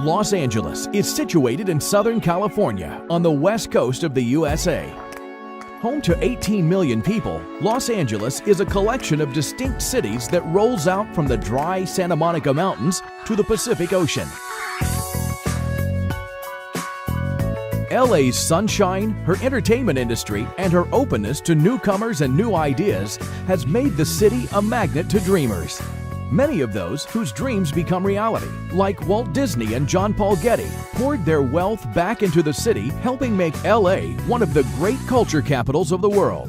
Los Angeles is situated in Southern California on the west coast of the USA. Home to 18 million people, Los Angeles is a collection of distinct cities that rolls out from the dry Santa Monica Mountains to the Pacific Ocean. LA's sunshine, her entertainment industry, and her openness to newcomers and new ideas has made the city a magnet to dreamers. Many of those whose dreams become reality, like Walt Disney and John Paul Getty, poured their wealth back into the city, helping make LA one of the great culture capitals of the world.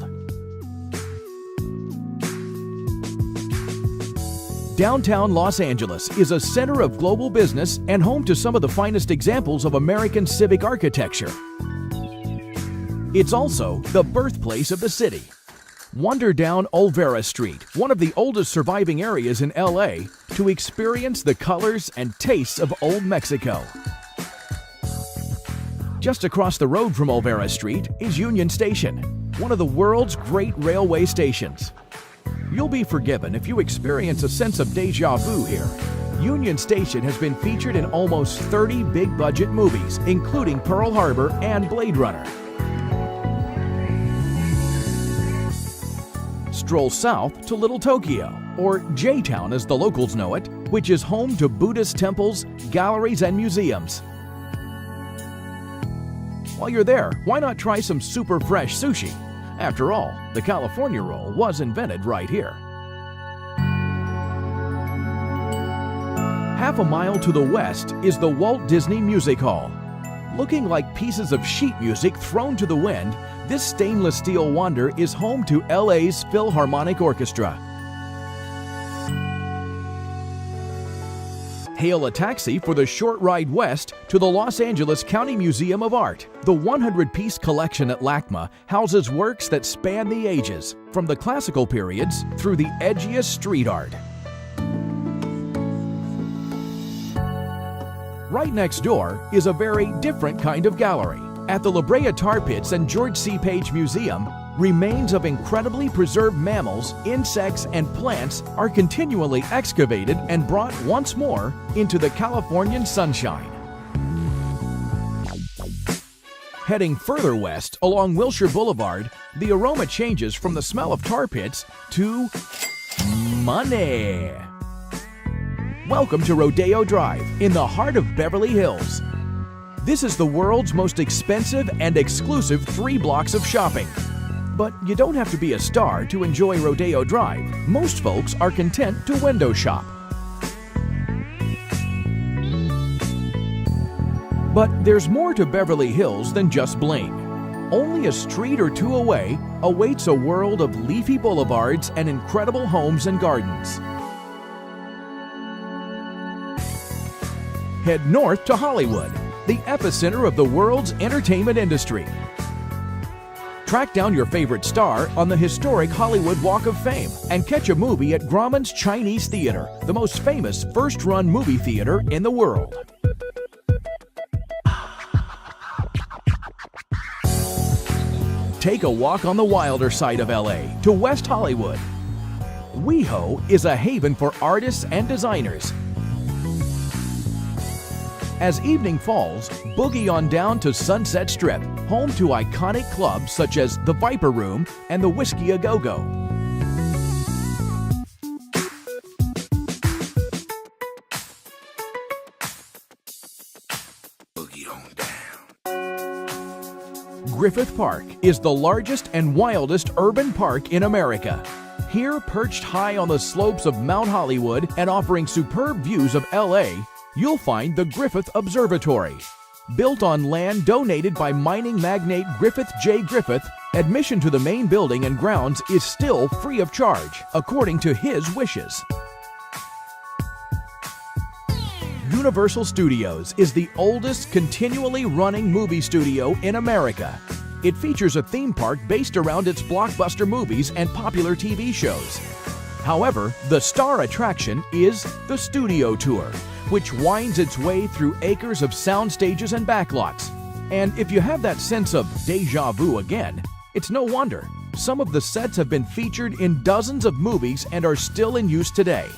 Downtown Los Angeles is a center of global business and home to some of the finest examples of American civic architecture. It's also the birthplace of the city. Wander down Olvera Street, one of the oldest surviving areas in LA, to experience the colors and tastes of Old Mexico. Just across the road from Olvera Street is Union Station, one of the world's great railway stations. You'll be forgiven if you experience a sense of déjà vu here. Union Station has been featured in almost 30 big-budget movies, including Pearl Harbor and Blade Runner. Stroll south to Little Tokyo, or J-Town as the locals know it, which is home to Buddhist temples, galleries, and museums. While you're there, why not try some super fresh sushi? After all, the California roll was invented right here. Half a mile to the west is the Walt Disney Music Hall. Looking like pieces of sheet music thrown to the wind, this stainless steel wonder is home to LA's Philharmonic Orchestra. Hail a taxi for the short ride west to the Los Angeles County Museum of Art. The 100-piece collection at LACMA houses works that span the ages, from the classical periods through the edgiest street art. Right next door is a very different kind of gallery. At the La Brea Tar Pits and George C. Page Museum, remains of incredibly preserved mammals, insects, and plants are continually excavated and brought once more into the Californian sunshine. Heading further west along Wilshire Boulevard, the aroma changes from the smell of tar pits to money. Welcome to Rodeo Drive in the heart of Beverly Hills. This is the world's most expensive and exclusive 3 blocks of shopping. But you don't have to be a star to enjoy Rodeo Drive. Most folks are content to window shop. But there's more to Beverly Hills than just bling. Only a street or two away awaits a world of leafy boulevards and incredible homes and gardens. Head north to Hollywood, the epicenter of the world's entertainment industry. Track down your favorite star on the historic Hollywood Walk of Fame and catch a movie at Grauman's Chinese Theater, the most famous first-run movie theater in the world. Take a walk on the wilder side of LA to West Hollywood. WeHo is a haven for artists and designers. As evening falls, boogie on down to Sunset Strip, home to iconic clubs such as the Viper Room and the Whiskey A Go-Go. Boogie on down. Griffith Park is the largest and wildest urban park in America. Here, perched high on the slopes of Mount Hollywood and offering superb views of LA, you'll find the Griffith Observatory. Built on land donated by mining magnate Griffith J. Griffith, admission to the main building and grounds is still free of charge, according to his wishes. Universal Studios is the oldest continually running movie studio in America. It features a theme park based around its blockbuster movies and popular TV shows. However, the star attraction is the Studio Tour, which winds its way through acres of sound stages and backlots. And if you have that sense of déjà vu again, it's no wonder. Some of the sets have been featured in dozens of movies and are still in use today.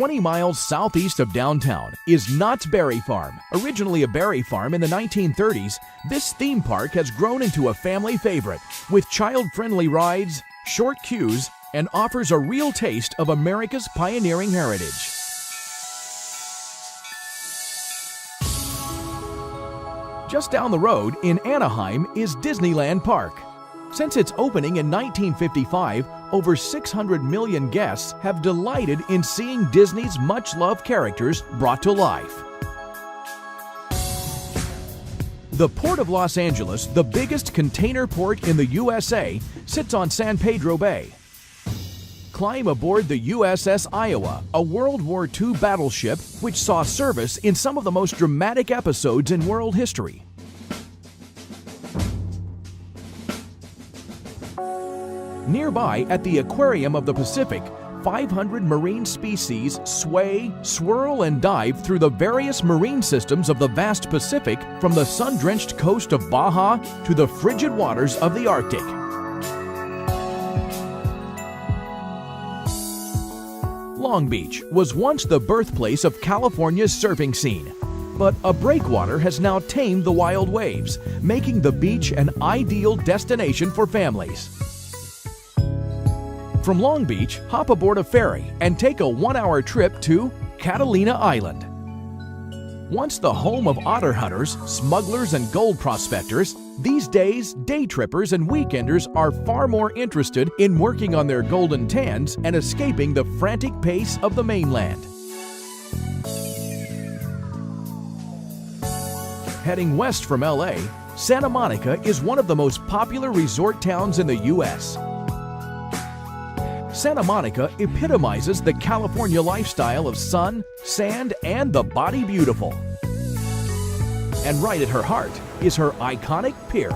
20 miles southeast of downtown is Knott's Berry Farm. Originally a berry farm in the 1930s, this theme park has grown into a family favorite with child-friendly rides, short queues, and offers a real taste of America's pioneering heritage. Just down the road in Anaheim is Disneyland Park. Since its opening in 1955, over 600 million guests have delighted in seeing Disney's much-loved characters brought to life. The Port of Los Angeles, the biggest container port in the USA, sits on San Pedro Bay. Climb aboard the USS Iowa, a World War II battleship which saw service in some of the most dramatic episodes in world history. Nearby, at the Aquarium of the Pacific, 500 marine species sway, swirl, and dive through the various marine systems of the vast Pacific, from the sun-drenched coast of Baja to the frigid waters of the Arctic. Long Beach was once the birthplace of California's surfing scene, but a breakwater has now tamed the wild waves, making the beach an ideal destination for families. From Long Beach, hop aboard a ferry and take a 1-hour trip to Catalina Island. Once the home of otter hunters, smugglers, and gold prospectors, these days day trippers and weekenders are far more interested in working on their golden tans and escaping the frantic pace of the mainland. Heading west from LA, Santa Monica is one of the most popular resort towns in the U.S. Santa Monica epitomizes the California lifestyle of sun, sand, and the body beautiful. And right at her heart is her iconic pier.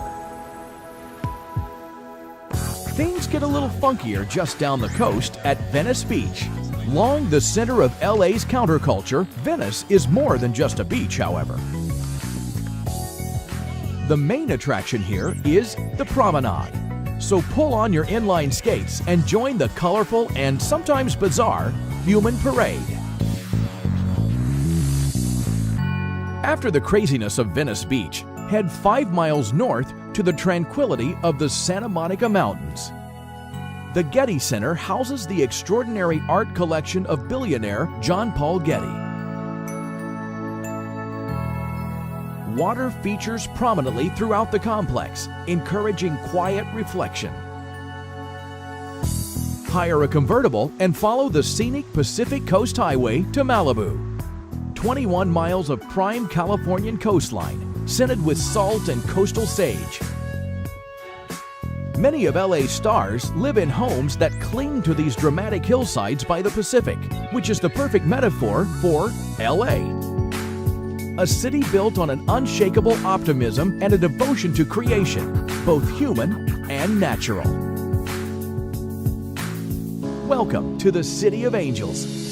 Things get a little funkier just down the coast at Venice Beach. Long the center of LA's counterculture, Venice is more than just a beach, however. The main attraction here is the promenade. So pull on your inline skates and join the colorful and sometimes bizarre human parade. After the craziness of Venice Beach, head 5 miles north to the tranquility of the Santa Monica Mountains. The Getty Center houses the extraordinary art collection of billionaire John Paul Getty. Water features prominently throughout the complex, encouraging quiet reflection. Hire a convertible and follow the scenic Pacific Coast Highway to Malibu. 21 miles of prime Californian coastline, scented with salt and coastal sage. Many of LA's stars live in homes that cling to these dramatic hillsides by the Pacific, which is the perfect metaphor for LA. A city built on an unshakable optimism and a devotion to creation, both human and natural. Welcome to the City of Angels.